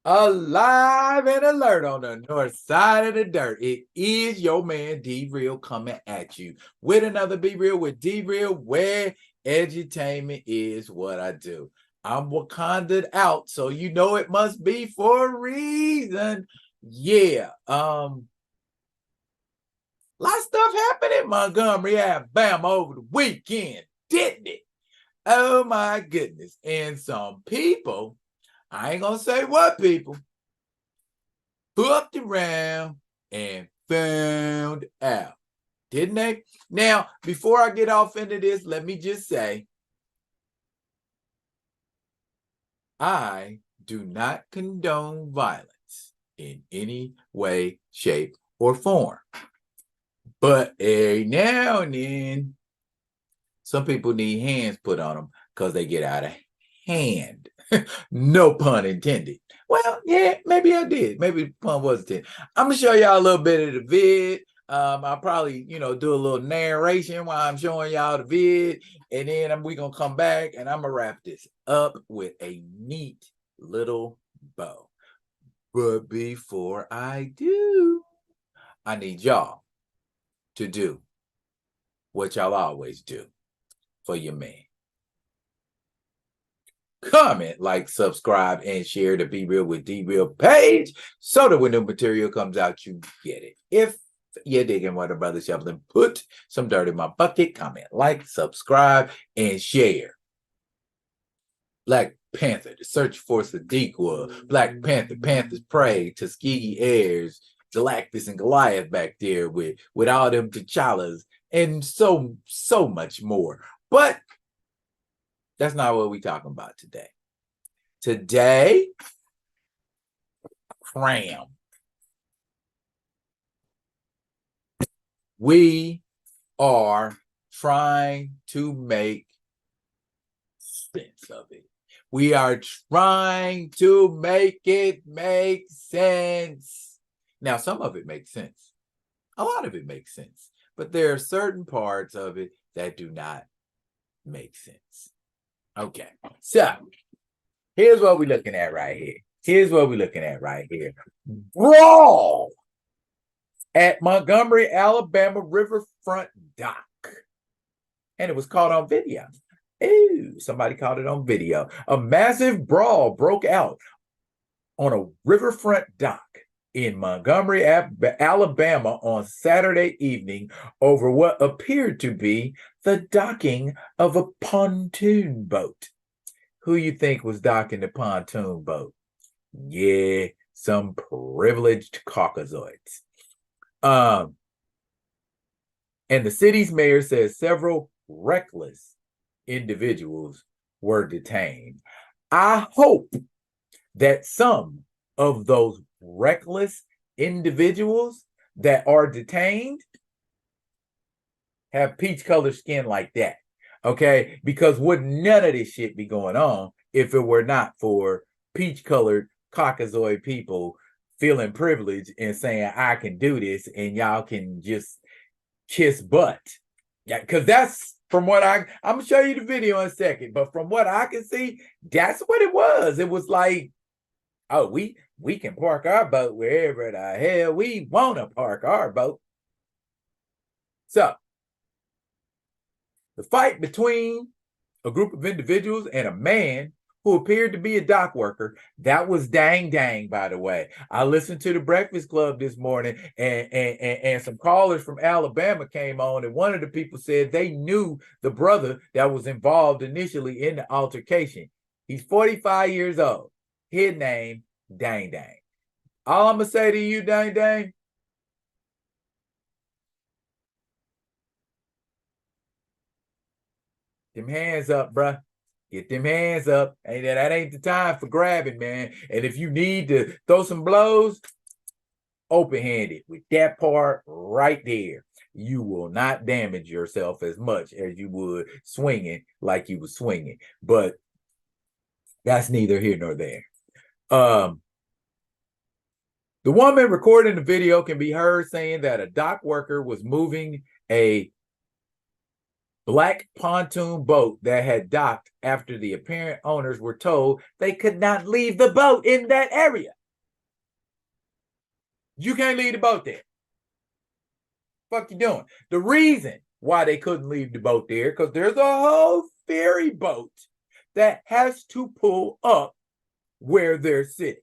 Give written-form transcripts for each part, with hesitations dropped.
Alive and alert on the north side of the dirt. It is your man D Real coming at you with another Be Real with D Real, where edutainment is what I do. I'm Wakanda'd out, so you know it must be for a reason. Yeah. A lot of stuff happened in Montgomery, Alabama over the weekend, didn't it? Oh my goodness. And some people, I ain't gonna say what people, hooked around and found out, didn't they? Now, before I get off into this, let me just say, I do not condone violence in any way, shape, or form. But every now and then, some people need hands put on them because they get out of hand. No pun intended. Well, yeah, maybe I did. Maybe the pun was intended. I'm gonna show y'all a little bit of the vid. I'll probably, do a little narration while I'm showing y'all the vid, and then we're gonna come back and I'm gonna wrap this up with a neat little bow. But before I do, I need y'all to do what y'all always do for your man. Comment, like, subscribe, and share the Be Real with D Real page so that when new material comes out, you get it. If you're digging what a brother shoveling, put some dirt in my bucket. Comment, like, subscribe, and share. Black Panther, the search for Sadiq, Black Panther, Panthers Prey, Tuskegee Airs, Galactus and Goliath back there with all them T'Challas, and so much more. But that's not what we're talking about today. Today, cram. We are trying to make sense of it. We are trying to make it make sense. Now, some of it makes sense. A lot of it makes sense. But there are certain parts of it that do not make sense. Okay, so here's what we're looking at right here. Brawl at Montgomery, Alabama riverfront dock. And it was caught on video. Ooh, somebody caught it on video. A massive brawl broke out on a riverfront dock in Montgomery, Alabama on Saturday evening over what appeared to be the docking of a pontoon boat. Who you think was docking the pontoon boat? Yeah, some privileged Caucasians. And the city's mayor says several reckless individuals were detained. I hope that some of those reckless individuals that are detained have peach-colored skin like that. Okay, because would none of this shit be going on if it were not for peach-colored Caucasoid people feeling privileged and saying, I can do this and y'all can just kiss butt. Yeah, because that's from what I'm gonna show you the video in a second, but from what I can see, that's what it was. It was like, oh, we can park our boat wherever the hell we want to park our boat. So the fight between a group of individuals and a man who appeared to be a dock worker, that was dang, by the way. I listened to the Breakfast Club this morning, and some callers from Alabama came on, and one of the people said they knew the brother that was involved initially in the altercation. He's 45 years old. His name, Dang. All I'm going to say to you, Dang, them hands up, bruh. Get them hands up. That ain't the time for grabbing, man. And if you need to throw some blows, open-handed with that part right there. You will not damage yourself as much as you would swinging like you were swinging. But that's neither here nor there. The woman recording the video can be heard saying that a dock worker was moving a black pontoon boat that had docked after the apparent owners were told they could not leave the boat in that area. You can't leave the boat there. Fuck you doing? The reason why they couldn't leave the boat there, because there's a whole ferry boat that has to pull up where they're sitting.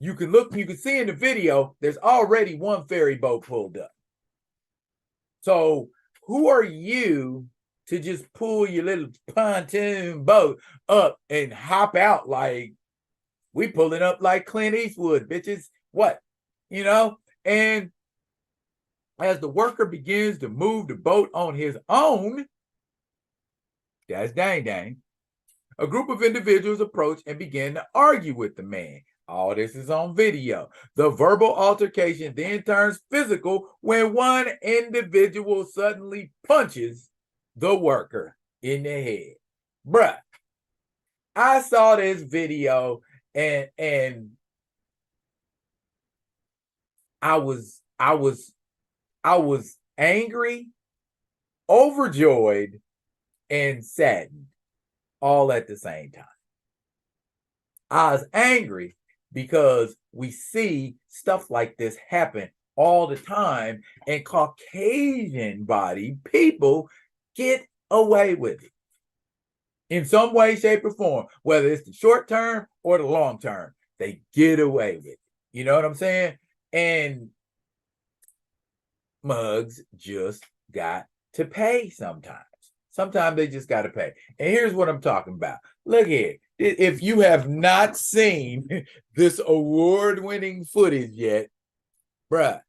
You can look, you can see in the video, there's already one ferry boat pulled up. So who are you to just pull your little pontoon boat up and hop out like we pulling up like Clint Eastwood, bitches? What? You know? And as the worker begins to move the boat on his own, that's dang dang, a group of individuals approach and begin to argue with the man. All this is on video. The verbal altercation then turns physical when one individual suddenly punches the worker in the head. Bruh, I saw this video and I was angry, overjoyed, and saddened all at the same time. I was angry because we see stuff like this happen all the time, and Caucasian body people get away with it in some way, shape, or form, whether it's the short term or the long term. They get away with it. You know what I'm saying? And mugs just got to pay sometimes. Sometimes they just got to pay. And here's what I'm talking about. Look here. If you have not seen this award-winning footage yet, bruh,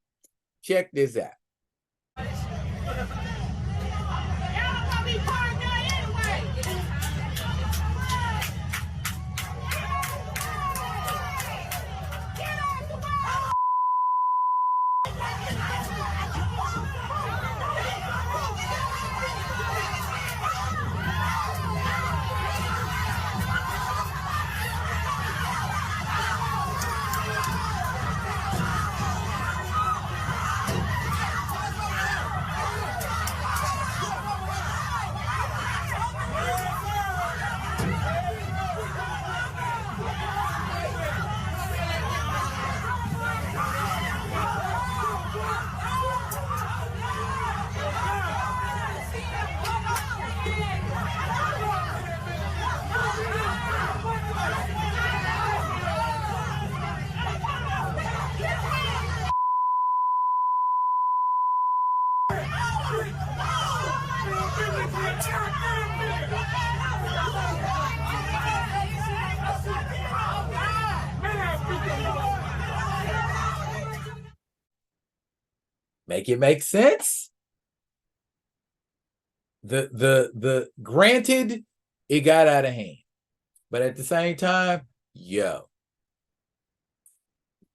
check this out. Make it make sense. The granted, it got out of hand, but at the same time, yo,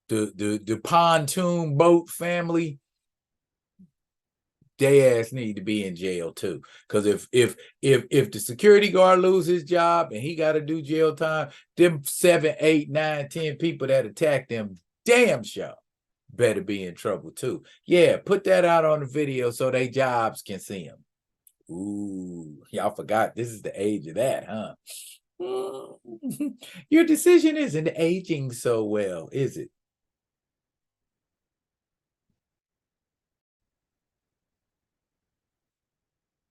the pontoon boat family, they ass need to be in jail too. Because if the security guard loses his job and he got to do jail time, them 7, 8, 9, 10 people that attacked them, damn sure better be in trouble too. Yeah, put that out on the video so they jobs can see them. Ooh, y'all forgot this is the age of that, huh? Your decision isn't aging so well, is it?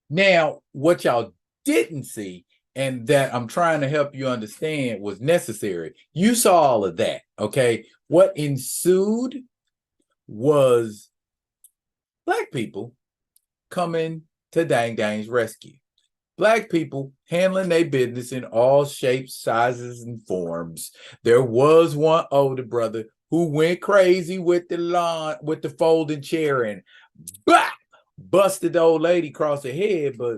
Now, what y'all didn't see, and that I'm trying to help you understand was necessary, you saw all of that, okay? What ensued was Black people coming to Dang Dang's rescue. Black people handling their business in all shapes, sizes, and forms. There was one older brother who went crazy with the lawn, with the folding chair, and bah, busted the old lady across the head. But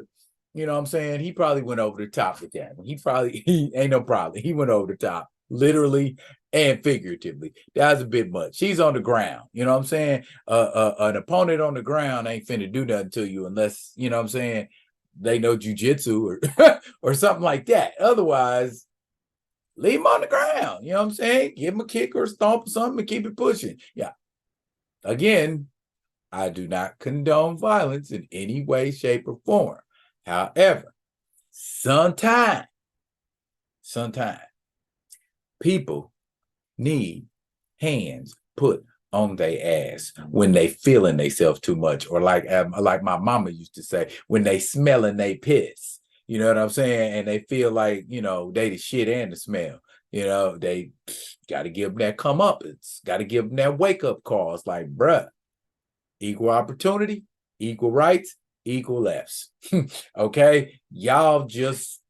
you know what I'm saying? He probably went over the top with that. He ain't no problem. He went over the top, literally and figuratively. That was a bit much. She's on the ground. You know what I'm saying? An opponent on the ground ain't finna do nothing to you unless, you know what I'm saying, they know jujitsu or or something like that. Otherwise, leave him on the ground. You know what I'm saying? Give him a kick or a stomp or something and keep it pushing. Yeah. Again, I do not condone violence in any way, shape, or form. However, sometimes people need hands put on their ass when they feeling themselves too much, or like my mama used to say, when they smelling they piss. You know what I'm saying? And they feel like, they the shit and the smell. They got to give them that come up. It's got to give them that wake up call. It's like, bruh, equal opportunity, equal rights, equal lefts. Okay, y'all just,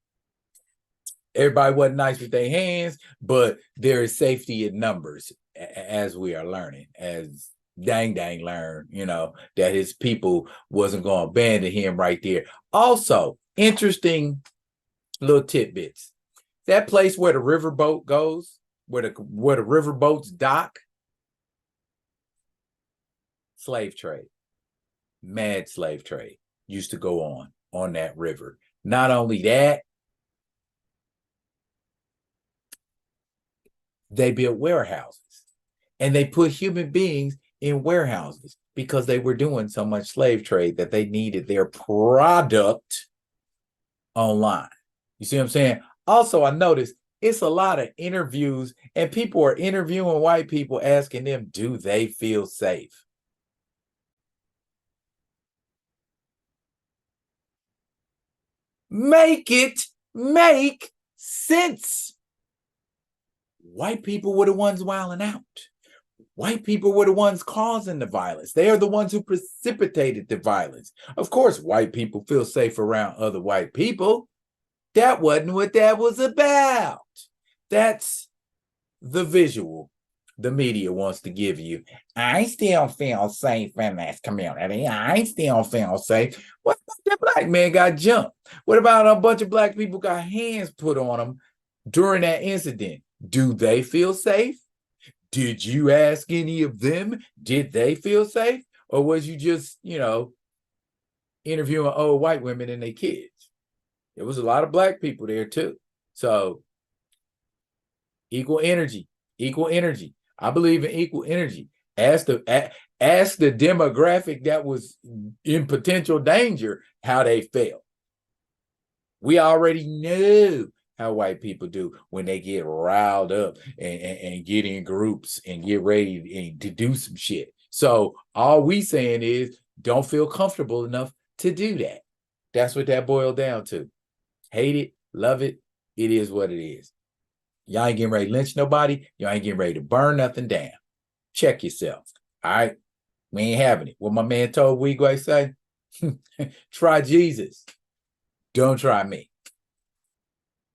everybody wasn't nice with their hands, but there is safety in numbers, as we are learning, as Dang learned, that his people wasn't going to abandon him right there. Also, interesting little tidbits. That place where the riverboat goes, where the riverboats dock, slave trade, mad slave trade used to go on that river. Not only that, they built warehouses and they put human beings in warehouses because they were doing so much slave trade that they needed their product online. You see what I'm saying? Also, I noticed it's a lot of interviews and people are interviewing white people asking them, do they feel safe? Make sense. White people were the ones wilding out. White people were the ones causing the violence. They are the ones who precipitated the violence. Of course, white people feel safe around other white people. That wasn't what that was about. That's the visual the media wants to give you. I still feel safe in this community. I still feel safe. What about that black man got jumped? What about a bunch of black people got hands put on them during that incident? Do they feel safe? Did you ask any of them? Did they feel safe? Or was you just, interviewing old white women and their kids? There was a lot of black people there too. So equal energy. I believe in equal energy. Ask the demographic that was in potential danger how they felt. We already knew how white people do when they get riled up and get in groups and get ready to do some shit. So all we saying is don't feel comfortable enough to do that. That's what that boiled down to. Hate it, love it. It is what it is. Y'all ain't getting ready to lynch nobody. Y'all ain't getting ready to burn nothing down. Check yourself. All right. We ain't having it. What my man told Weegway say? Try Jesus. Don't try me.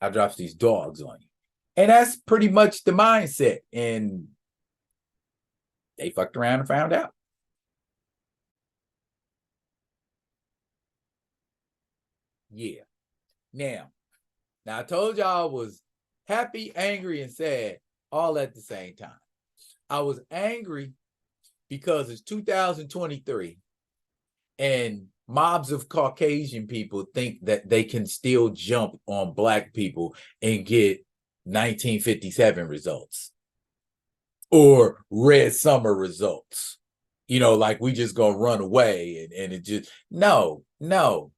I drops these dogs on you. And that's pretty much the mindset. And they fucked around and found out. Yeah. Now I told y'all I was happy, angry, and sad all at the same time. I was angry because it's 2023 and mobs of Caucasian people think that they can still jump on black people and get 1957 results or Red Summer results. Like we just gonna run away and it just no. Now,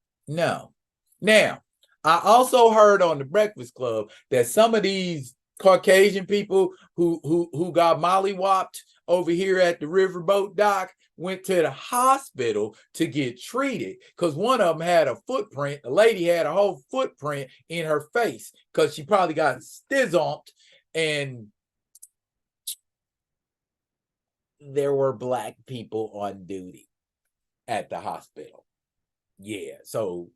I also heard on the Breakfast Club that some of these Caucasian people who got mollywopped over here at the riverboat dock went to the hospital to get treated because one of them had a footprint. The lady had a whole footprint in her face because she probably got stizomped, and there were black people on duty at the hospital. Yeah, so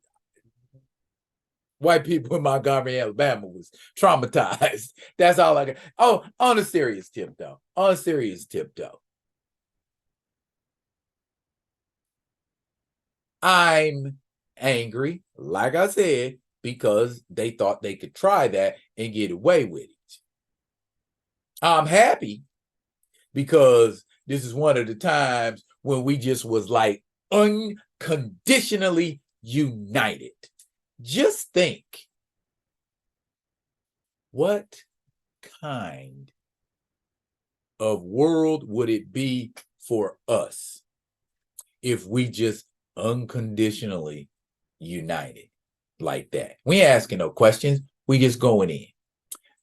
white people in Montgomery, Alabama was traumatized. That's all I got. Oh, on a serious tip, though. I'm angry, like I said, because they thought they could try that and get away with it. I'm happy because this is one of the times when we just was like unconditionally united. Just think, what kind of world would it be for us if we just unconditionally united like that. We ain't asking no questions. We just going in.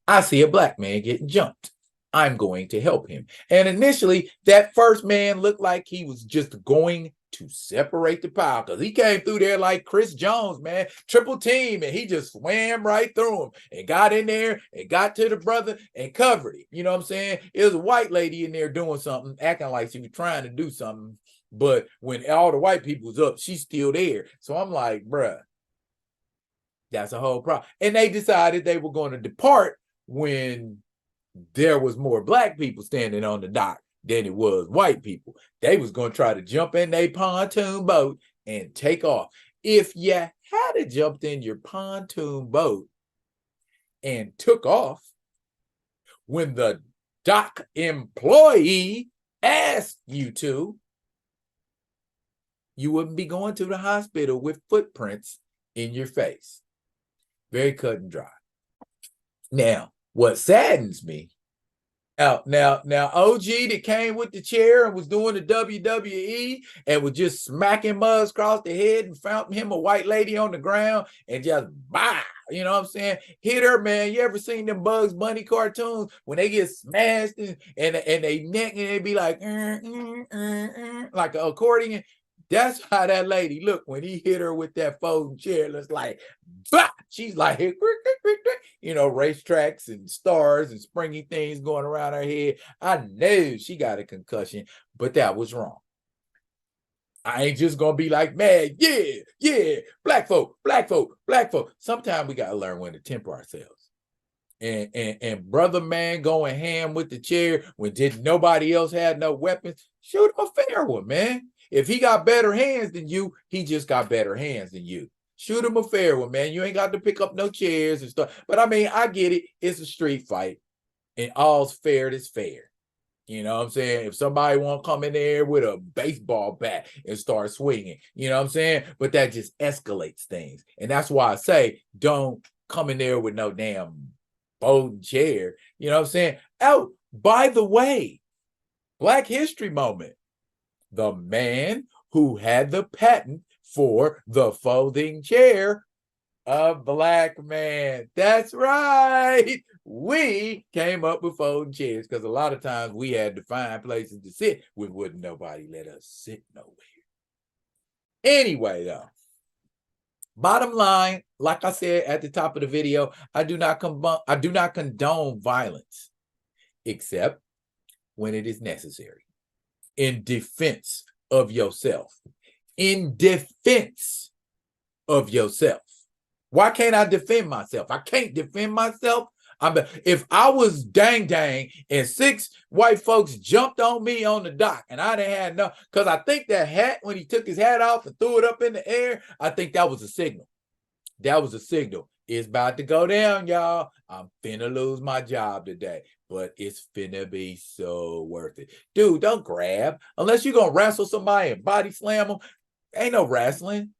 I see a black man getting jumped. I'm going to help him. And initially, that first man looked like he was just going to separate the pile because he came through there like Chris Jones, man, triple team, and he just swam right through him and got in there and got to the brother and covered it. You know what I'm saying? It was a white lady in there doing something, acting like she was trying to do something. But when all the white people was up, she's still there. So I'm like, bruh, that's a whole problem. And they decided they were going to depart when there was more black people standing on the dock than it was white people. They was going to try to jump in their pontoon boat and take off. If you had jumped in your pontoon boat and took off when the dock employee asked you to, you wouldn't be going to the hospital with footprints in your face. Very cut and dry. Now, what saddens me, now, OG that came with the chair and was doing the WWE and was just smacking Muzz across the head and found him a white lady on the ground and just bah, you know what I'm saying? Hit her, man. You ever seen them Bugs Bunny cartoons when they get smashed and they neck and they be like like an accordion? That's how that lady looked when he hit her with that folding chair. It's like, bah! She's like, you know, racetracks and stars and springy things going around her head. I knew she got a concussion, but that was wrong. I ain't just gonna be like, man, yeah, black folk. Sometimes we gotta learn when to temper ourselves. And brother man going ham with the chair when nobody else had no weapons, shoot him a fair one, man. If he got better hands than you, he just got better hands than you. Shoot him a fair one, man. You ain't got to pick up no chairs and stuff. But I mean, I get it. It's a street fight, and all's fair is fair. You know what I'm saying? If somebody want to come in there with a baseball bat and start swinging, you know what I'm saying? But that just escalates things. And that's why I say, don't come in there with no damn folding chair. You know what I'm saying? Oh, by the way, Black History Moment. The man who had the patent for the folding chair, a black man. That's right. We came up with folding chairs because a lot of times we had to find places to sit. We wouldn't nobody let us sit nowhere. Anyway, though, bottom line, like I said at the top of the video, I do not condone violence, except when it is necessary. In defense of yourself. In defense of yourself. Why can't I defend myself? I can't defend myself. If I was dang and 6 white folks jumped on me on the dock and I didn't have no, because I think that hat, when he took his hat off and threw it up in the air, I think that was a signal. That was a signal. It's about to go down, y'all. I'm finna lose my job today, but it's finna be so worth it. Dude, don't grab. Unless you're gonna wrestle somebody and body slam them, ain't no wrestling.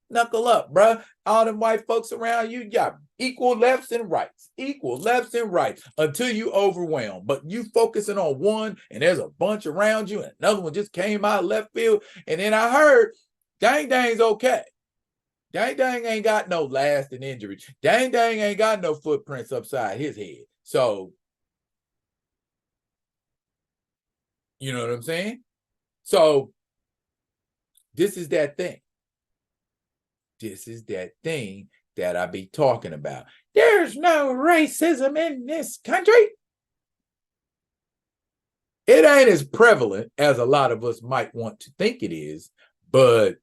Knuckle up, bruh. All them white folks around you got equal lefts and rights. Equal lefts and rights until you overwhelm. But you focusing on one and there's a bunch around you and another one just came out of left field. And then I heard Dang's okay. Dang ain't got no lasting injury. Dang ain't got no footprints upside his head. So, you know what I'm saying? So, this is that thing. This is that thing that I be talking about. There's no racism in this country. It ain't as prevalent as a lot of us might want to think it is, but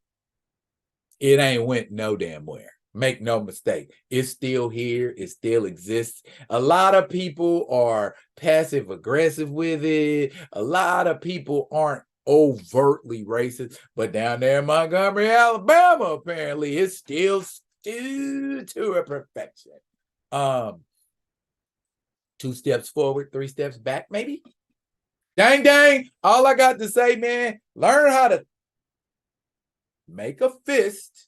it ain't went no damn where. Make no mistake. It's still here. It still exists. A lot of people are passive aggressive with it. A lot of people aren't overtly racist, but down there in Montgomery, Alabama, apparently it's still to a perfection. 2 steps forward, 3 steps back, maybe. Dang. All I got to say, man, learn how to make a fist.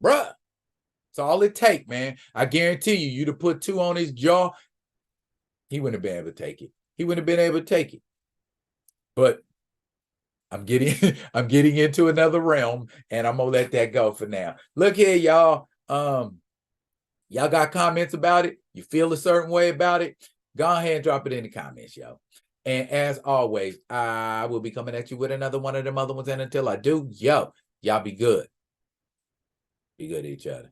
Bruh, that's all it take, man. I guarantee you, you'd have put 2 on his jaw. He wouldn't have been able to take it. He wouldn't have been able to take it. But I'm getting I'm getting into another realm, and I'm gonna let that go for now. Look here, y'all. Y'all got comments about it? You feel a certain way about it? Go ahead and drop it in the comments, y'all. And as always, I will be coming at you with another one of them other ones. And until I do, y'all be good. Be good to each other.